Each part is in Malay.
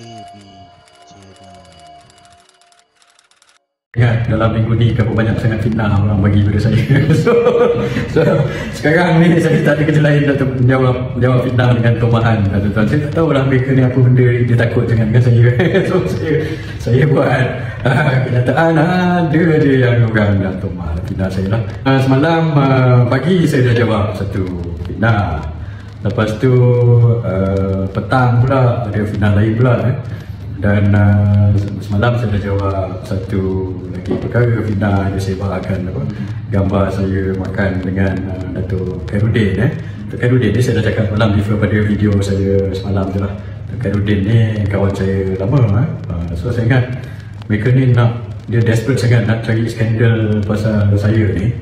KB Channel. Ingat dalam minggu ni berapa banyak sangat fitnah orang bagi pada saya. so sekarang ni saya tak ada kerja lain untuk menjawab fitnah dengan tomahan, tuan-tuan. Saya tak tahu lah mereka ni apa benda dia takut dengan saya. So saya buat kenyataan ada je yang orang dah tomah fitnah saya lah. Semalam pagi saya dah jawab satu fitnah. Lepas tu petang pula ada fitnah lain pula Dan semalam saya dah jawab satu lagi perkara fitnah yang saya bahagikan gambar saya makan dengan Datuk Khairuddin. Datuk Khairuddin ni saya dah cakap malam refer pada video saya semalam tu lah. Datuk Khairuddin ni kawan saya lama. So saya ingat mereka ni dia desperate sangat nak cari skandal pasal saya ni.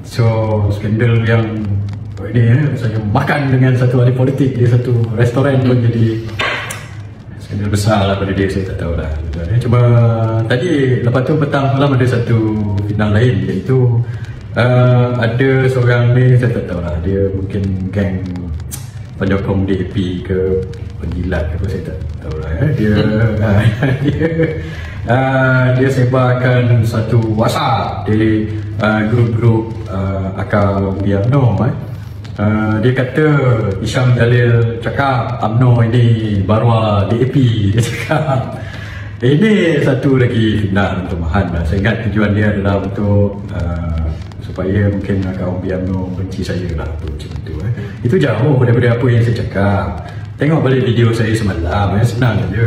So skandal yang ini saya makan dengan satu ahli politik di satu restoran pun jadi skandal besar lah pada dia, saya tak tahu lah. Cuma tadi lepas tu petang malam ada satu fitnah lain, iaitu ada seorang ni saya tak tahu lah, dia mungkin geng penyokong DAP ke penjilat ke apa, saya tak tahu lah dia sebarkan satu WhatsApp di grup-grup akal UMNO. Dia kata Hisham Jalil cakap UMNO ini baruah DAP. Dia cakap ini satu lagi fitnah untuk Mahan lah. Saya ingat tujuan dia adalah untuk supaya mungkin kaum UMNO benci saya lah, macam itu. Itu jauh daripada apa yang saya cakap. Tengok balik video saya semalam, senang saja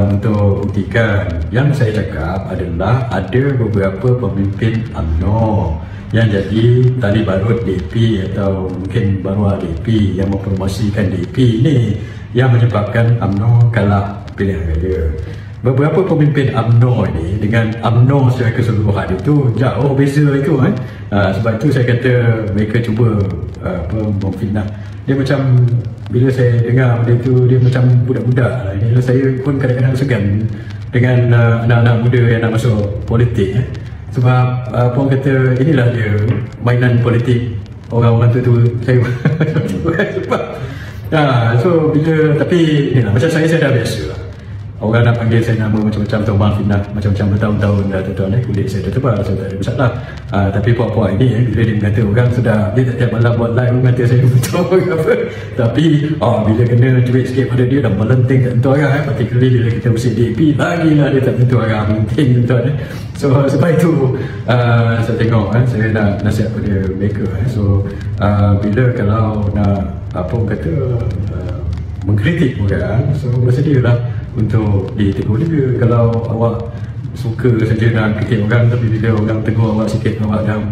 untuk buktikan. Yang saya cakap adalah ada beberapa pemimpin UMNO yang jadi tali barut DAP atau mungkin baruah DAP yang mempromosikan DAP ini yang menyebabkan UMNO kalah pilihan raya. Beberapa pemimpin UMNO ini dengan UMNO secara keseluruhan itu jauh beza itu sebab itu saya kata mereka cuba memfitnah. Dia macam bila saya dengar benda itu dia macam budak-budak lah. Saya pun kadang-kadang segan dengan anak-anak muda yang nak masuk politik sebab puan kata inilah dia mainan politik orang-orang tua-tua saya. Sebab so bila tapi inilah, macam saya dah biasa lah. Orang nak panggil saya nama macam-macam, tahu maaf fitnah macam-macam bertahun-tahun dah, tuan-tuan. Kulit saya dah tebal, saya tak ada masalah. Tapi puak-puak ini bila dia mengata orang sudah, dia tak tiap malam buat live mengata saya betul apa. Tapi bila kena duit sikit pada dia dah melenting tak tentu arah. Particularly bila kita bersih DAP, lagilah dia tak tentu arah, melenting, tuan-tuan. So sebab itu saya tengok saya nak nasihat pada mereka. So bila kalau nak apa kata mengkritik orang, so bersedia lah untuk ditegur juga. Kalau awak suka saja nak kritik orang, tapi bila orang tegur awak sikit, awak dah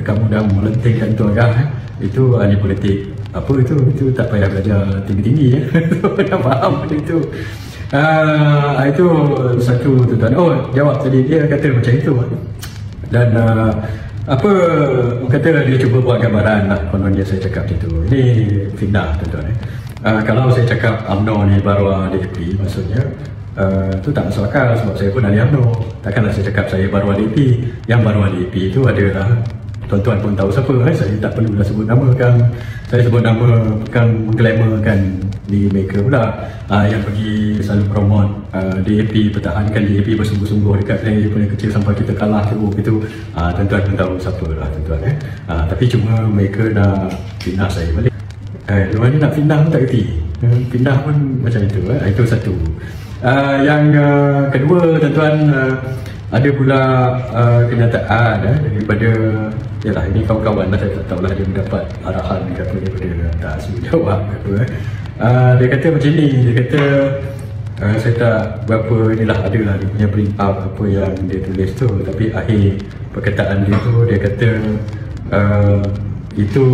kamu dah melentingkan tu arah, itu ahli politik apa itu tak payah belajar tinggi-tinggi dah faham benda itu. Itu satu tuan. Jawab tadi dia kata macam itu. Dan apa kata dia cuba buat gambaran lah, kononnya saya cakap itu. Ini fitnah tuan-tuan. Kalau saya cakap UMNO ni baruah DAP, maksudnya itu tak masuk akal sebab saya pun ahli UMNO. Takkanlah saya cakap saya baruah DAP. Yang baruah DAP itu adalah, tuan-tuan pun tahu siapa, saya tak perlu dah sebut nama kan. Saya sebut nama bukan mengglamourkan di mereka pula yang pergi selalu promote DAP, pertahankan DAP bersungguh-sungguh dekat dari kecil sampai kita kalah teruk gitu. Tuan-tuan pun tahu siapa lah, tuan-tuan. Tapi cuma mereka nak fitnah saya balik. Luar ni nak fitnah pun tak kerti. Fitnah pun macam itu. Itu satu. Yang kedua, tuan-tuan, ada pula kenyataan daripada, yalah ini kawan-kawan lah, saya tak tahulah dia mendapat arahan ke apa daripada tak suruh jawab ke apa. Dia kata macam ni, dia kata saya tak berapa inilah, adalah dia punya print out apa yang dia tulis tu, tapi akhir perkataan dia tu dia kata itu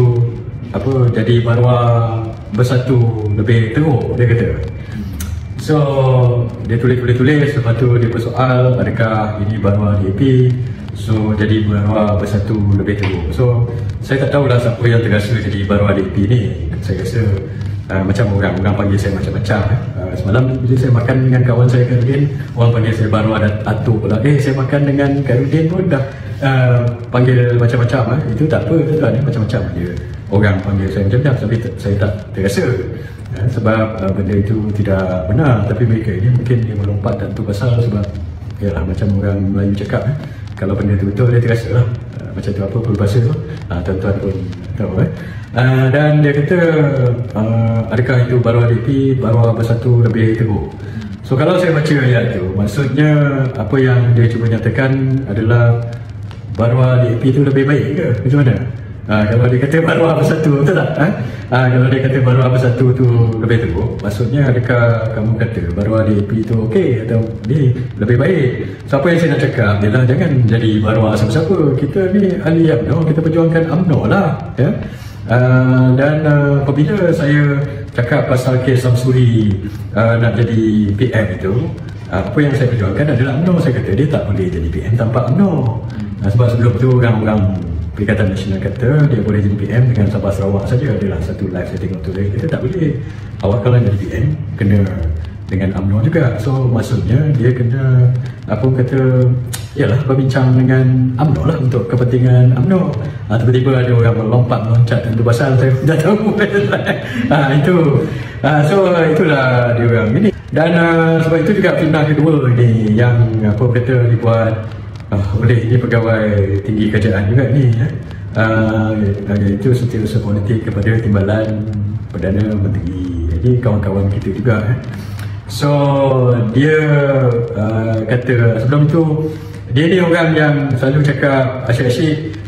apa jadi maruah bersatu lebih teruk, dia kata. So dia tulis, lepas tu dia bersoal adakah ini maruah DAP, so jadi maruah bersatu lebih teruk. So saya tak tahulah siapa yang terasa jadi maruah DAP ni. Saya rasa macam orang panggil saya macam-macam. Semalam bila saya makan dengan kawan saya Khairuddin, orang panggil saya baruah atuk pula. Saya makan dengan Khairuddin pun dah panggil macam-macam. Itu tak apa tuan, macam-macam dia. orang panggil saya macam dah, tapi saya tak terasa. Sebab benda itu tidak benar. Tapi mereka ini mungkin dia melompat dan tu pasal sebab yalah, macam orang Melayu cakap, kalau benda tu betul dia terasa lah. Macam tu apa peribahasa tu, tuan-tuan pun tahu. Dan dia kata adakah itu Baruah DAP Baruah Bersatu lebih teruk. So kalau saya baca ayat tu, maksudnya apa yang dia cuba nyatakan adalah Baruah DAP itu lebih baik ke? Macam mana? Kalau dia kata Baruah Bersatu, betul tak? Kalau dia kata Baruah Bersatu tu lebih teruk, maksudnya adakah kamu kata Baruah DAP tu okey atau ni lebih baik? So apa yang saya nak cakap ialah jangan jadi Baruah siapa-siapa. Kita ni ahli UMNO, kita perjuangkan UMNO lah, ya. Dan apabila saya cakap pasal kes Samsuri nak jadi PM itu, apa yang saya perjuangkan adalah UMNO. Saya kata dia tak boleh jadi PM tanpa UMNO. Sebab sebelum tu orang-orang Perikatan Nasional kata dia boleh jadi PM dengan Sabah Sarawak saja. Adalah satu live saya tengok tu, dia kata tak boleh. Awak kalau jadi PM kena dengan UMNO juga. So maksudnya dia kena apa kata, ialah berbincang dengan UMNO lah untuk kepentingan UMNO. Tiba-tiba ada orang meloncat tentu pasal saya dah tahu. Itu so itulah dia orang ini. Dan sebab itu juga fitnah kedua ni yang apa kata dibuat oleh ini pegawai tinggi kerajaan juga ni, iaitu setiausaha politik kepada Timbalan Perdana Menteri. Jadi kawan-kawan kita juga. So dia kata sebelum itu, dia ni orang yang selalu cakap asyik-asyik.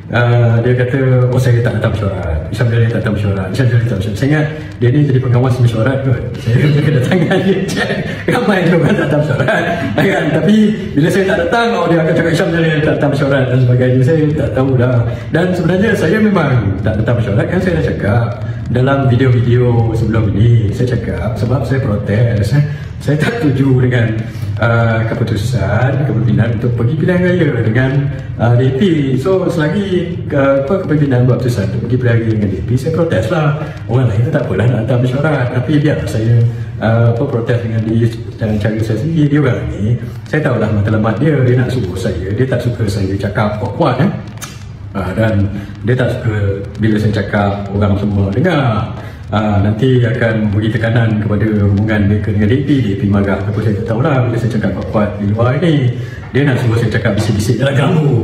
Dia kata saya tak datang mesyuarat, Isyam Jalil tak datang mesyuarat, Isyam Jalil tak mesyuarat. Saya ingat dia ni jadi pengawas mesyuarat kot. Saya kedatangan dia cek ramai orang tak datang mesyuarat kan? Tapi bila saya tak datang, dia akan cakap Isyam Jalil tak datang mesyuarat dan sebagainya. Saya tak tahu dah. Dan sebenarnya saya memang tak datang mesyuarat kan. Saya dah cakap dalam video-video sebelum ini, saya cakap sebab saya protes. Saya tak setuju dengan keputusan kepimpinan untuk pergi pilihan raya dengan DAP. So selagi kepimpinan buat keputusan untuk pergi pilihan raya dengan DAP, saya protes lah. Orang lain tu tak apalah nak datang mesyuarat, tapi biarlah saya protes dengan dia dengan cara saya sendiri. Dia orang ni, saya tahulah matlamat dia. Dia nak suruh saya, dia tak suka saya cakap kuat-kuat dan dia tak suka bila saya cakap orang semua dengar. Nanti akan beri tekanan kepada hubungan mereka dengan DAP. DAP marah, apa saya tak tahulah. Bila saya cakap kuat-kuat di luar ni, dia nak suruh saya cakap bisik-bisik dalam kamu.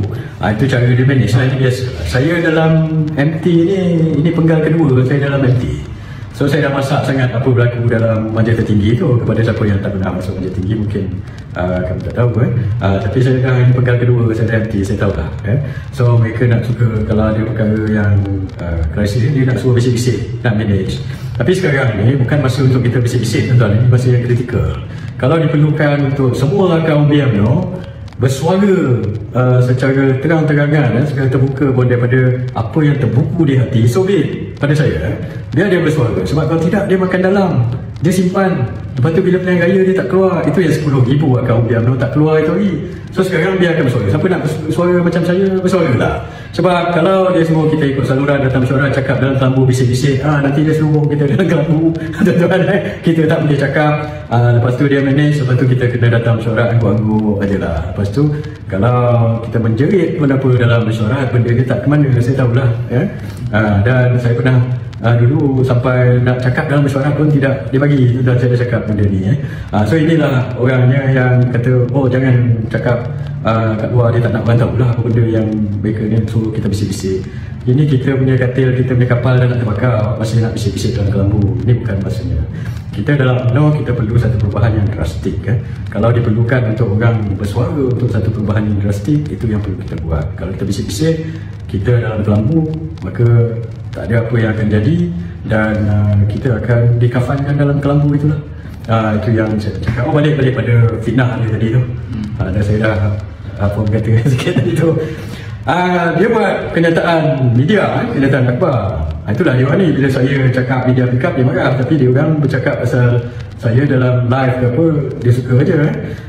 Itu cara dia manage lah, ini biasa. Saya dalam MT ni, ini penggal kedua saya dalam MT. So saya dah masak sangat apa berlaku dalam majlis tertinggi tu. Kepada siapa yang tak pernah masuk majlis tinggi mungkin kamu tak tahu tapi saya ini penggal kedua saya dalam MT, saya tahu lah. So mereka nak suka kalau ada perkara yang krisis, dia nak suruh bisik-bisik, nak manage. Tapi sekarang ni bukan masa untuk kita bisik-bisik, tuan-tuan. Ini masa yang kritikal. Kalau diperlukan untuk semua kaum UMNO bersuara secara terang-terangan, secara terbuka pun daripada apa yang terbuku di hati, so be pada saya, biar dia bersuara. Sebab kalau tidak, dia makan dalam, dia simpan. Lepas tu bila pilihan raya dia tak keluar, itu yang 10,000 kaum UMNO tak keluar itu hari. So sekarang biarkan bersuara. Siapa nak bersuara macam saya, bersuara lah. Sebab kalau dia suruh kita ikut saluran datang mesyuarat, cakap dalam kelambu bisik-bisik, nanti dia suruh kita dalam kelambu, tuan-tuan, kita tak boleh cakap. Lepas tu dia manage, lepas tu kita kena datang mesyuarat angguk-angguk aje lah. Lepas tu kalau kita menjerit pun apa dalam mesyuarat, benda dia tak ke mana, saya tahulah. Dan saya pernah dulu sampai nak cakap dalam mesyuarat pun tidak dibagi. Sudah saya dah cakap benda ni. So inilah orangnya yang kata, jangan cakap kat luar, dia tak nak orang tahu lah apa benda yang mereka ni suruh kita bisik-bisik. Ini kita punya katil, kita punya kapal dah nak terbakar, masih nak bisik-bisik dalam kelambu. Ini bukan masanya. Kita dalam UMNO, kita perlu satu perubahan yang drastik. Kalau diperlukan untuk orang bersuara untuk satu perubahan yang drastik, itu yang perlu kita buat. Kalau kita bisik-bisik, kita dalam kelambu, maka tak ada apa yang akan jadi dan kita akan dikafankan dalam kelambu itulah. Itu yang saya cakap. Balik pada fitnah dia tadi tu. Dan saya dah kata sikit tadi tu. Dia buat kenyataan media, kenyataan akhbar. Itulah dia orang ni, bila saya cakap media pick up, dia marah. Tapi dia orang bercakap pasal saya dalam live ke apa, dia suka aja.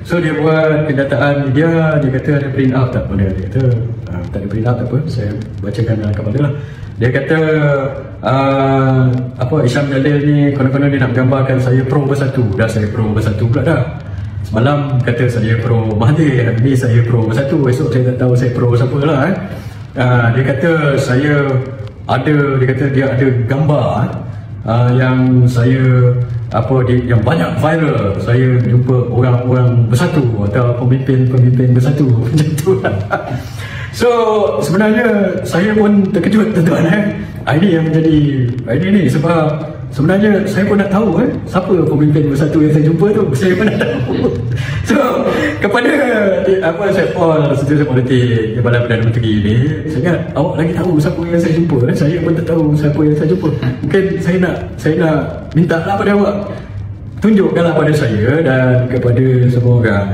So dia buat kenyataan media, dia kata ada print out tak pada. Dia kata tak ada print out apa, saya bacakan dalam kabar dia lah. Dia kata Isyam Jalil ni konon-konon dia nak gambarkan saya pro bersatu. Dah saya pro bersatu pula dah. Semalam kata saya pro Mahathir, ni saya pro bersatu. Esok saya tak tahu saya pro siapa lah. Dia kata saya dia kata dia ada gambar yang saya yang banyak viral. Saya jumpa orang-orang bersatu atau pemimpin-pemimpin bersatu macam tu. So sebenarnya saya pun terkejut tuan-tuan. Ini yang menjadi ini sebab sebenarnya saya pun nak tahu siapa pemimpin bersatu yang saya jumpa tu. Saya pun nak tahu. So kepada saya call Setiausaha Politik Jabatan Perdana Menteri ni, saya ingat awak lagi tahu siapa yang saya jumpa. Saya pun tak tahu siapa yang saya jumpa. Mungkin saya nak minta lah pada awak, tunjukkanlah pada saya dan kepada semua orang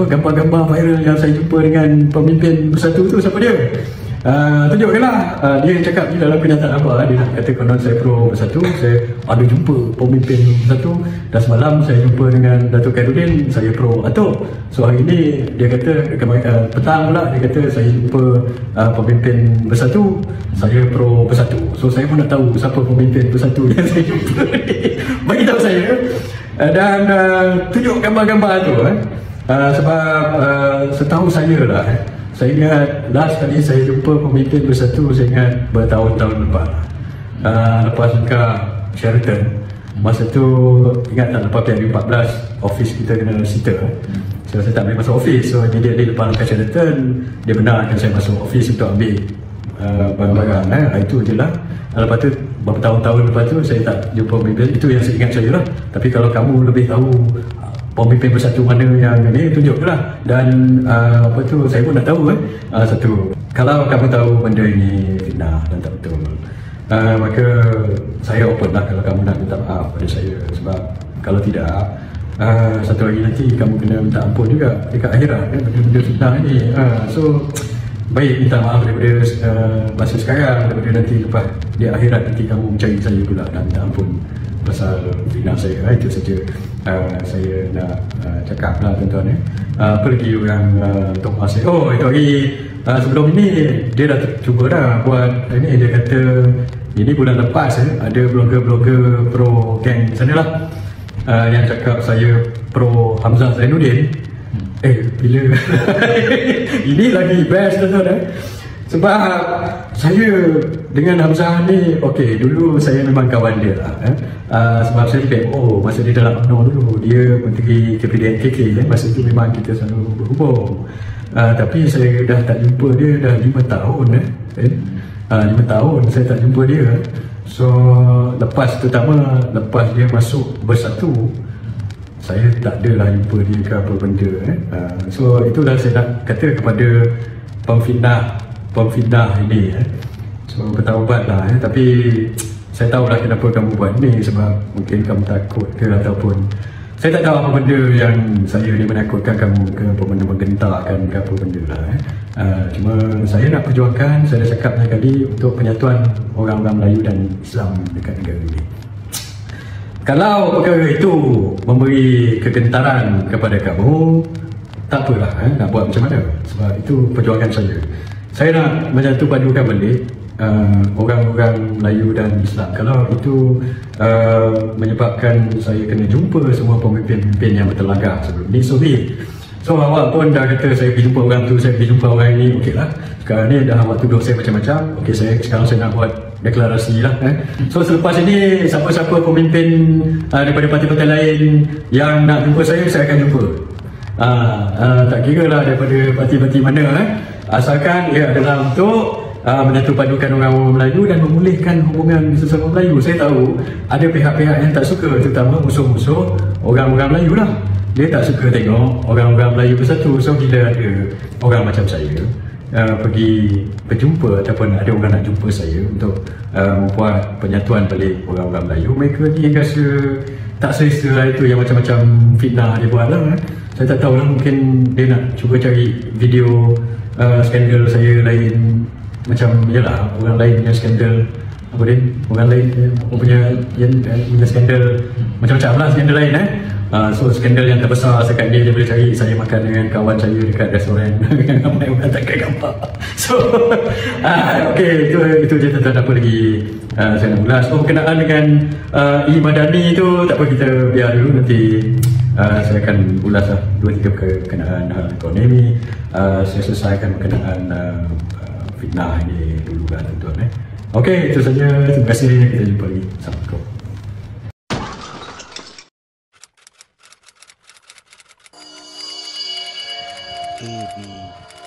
gambar-gambar viral yang saya jumpa dengan pemimpin bersatu tu, siapa dia. Tunjukkanlah. Dia cakap ni dalam kenyataan dia nak kata konon saya pro bersatu, saya ada jumpa pemimpin bersatu, dan semalam saya jumpa dengan Datuk Khairuddin, saya pro Atok. So hari ni dia kata petang pula dia kata saya jumpa pemimpin bersatu, saya pro bersatu. So saya pun nak tahu siapa pemimpin bersatu yang saya jumpa. Bagi tahu saya dan tunjuk gambar-gambar tu sebab setahu saya lah, saya ingat last kali saya jumpa pemimpin bersatu, saya ingat bertahun-tahun lepas buka Sheraton. Masa tu ingat tak, lepas PRU 14 office kita kena sita. So saya tak boleh masuk office, so immediately lepas buka Sheraton dia benarkan saya masuk office untuk ambil barang-barang. Itu je lah. Lepas tu beberapa tahun-tahun lepas tu saya tak jumpa pemimpin. Itu yang saya ingat saya lah. Tapi kalau kamu lebih tahu pemimpin bersatu mana yang ni, tunjuklah. Dan saya pun nak tahu satu, kalau kamu tahu benda ini fitnah dan tak betul, maka saya open lah kalau kamu nak minta maaf pada saya. Sebab kalau tidak, satu hari nanti kamu kena minta ampun juga dekat akhirat benda-benda fitnah ni. So baik minta maaf daripada masa sekarang, daripada nanti lepas di akhirat nanti kamu mencari saya pula dan minta ampun pasal fitnah saya. Itu saja saya nak cakap lah tuan-tuan. Apa lagi orang Thomas itu hari sebelum ini dia dah cuba dah buat ini. Dia kata ini bulan lepas ada blogger pro gang sana lah yang cakap saya pro Hamzah Zainuddin. Bila ini lagi best tuan-tuan. Sebab saya dengan Hamzah ni, dulu saya memang kawan dia lah. Sebab saya PMO masa dia dalam UMNO dulu, dia Menteri KPDNKK masa tu memang kita selalu berhubung. Tapi saya dah tak jumpa dia dah 5 tahun 5 tahun saya tak jumpa dia. So lepas dia masuk bersatu, saya tak adalah jumpa dia ke apa benda. So itulah saya nak kata kepada pemfitnah ini. So bertaubat lah. Tapi saya tahulah kenapa kamu buat ni, sebab mungkin kamu takut ke ataupun saya tak tahu apa benda yang saya ni menakutkan kamu ke, apa benda menggentarkan ke apa benda lah. Cuma saya nak perjuangkan, saya dah cakap banyak kali, untuk penyatuan orang-orang Melayu dan Islam dekat negara ini. Kalau perkara itu memberi kegentaran kepada kamu, tak apalah, nak buat macam mana, sebab itu perjuangan saya. Saya nak menyatu padukan balik orang-orang Melayu dan Islam. Kalau itu menyebabkan saya kena jumpa semua pemimpin-pemimpin yang bertelagah sebelum ni, so awak pun dah kata saya pergi jumpa orang tu, saya pergi jumpa orang ini, lah. Sekarang ni dah awak tuduh saya macam-macam. Sekarang saya nak buat deklarasi lah. So selepas ini siapa-siapa pemimpin daripada parti-parti lain yang nak jumpa saya akan jumpa. Tak kira lah daripada parti-parti mana, asalkan ia adalah untuk menyatu padukan orang-orang Melayu dan memulihkan hubungan sesama Melayu. Saya tahu ada pihak-pihak yang tak suka, terutama musuh-musuh orang-orang Melayu lah. Dia tak suka tengok orang-orang Melayu bersatu. So bila ada orang macam saya pergi berjumpa ataupun ada orang nak jumpa saya untuk membuat penyatuan balik orang-orang Melayu, mereka ni rasa tak selesa. Itu yang macam-macam fitnah dia buat lah. Saya tak tahu lah, mungkin dia nak cuba cari video skandal saya lain, macam yalah orang lain punya skandal, orang lain punya skandal macam-macam lah, skandal lain so skandal yang terbesar sekat ni dia boleh cari saya makan dengan kawan saya dekat restoran dengan ramai orang takkan gambar. So itu je tuan-tuan. Apa lagi saya nak ulas berkenaan dengan Madani tu, tak apa, kita biar dulu, nanti saya akan ulas lah 2-3 berkenaan hal ekonomi. Saya selesaikan berkenaan fitnah ini dulu kan tuan-tuan. Okey, itu saja. Terima kasih. Kita jumpa lagi. Assalamualaikum. AB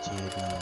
Channel.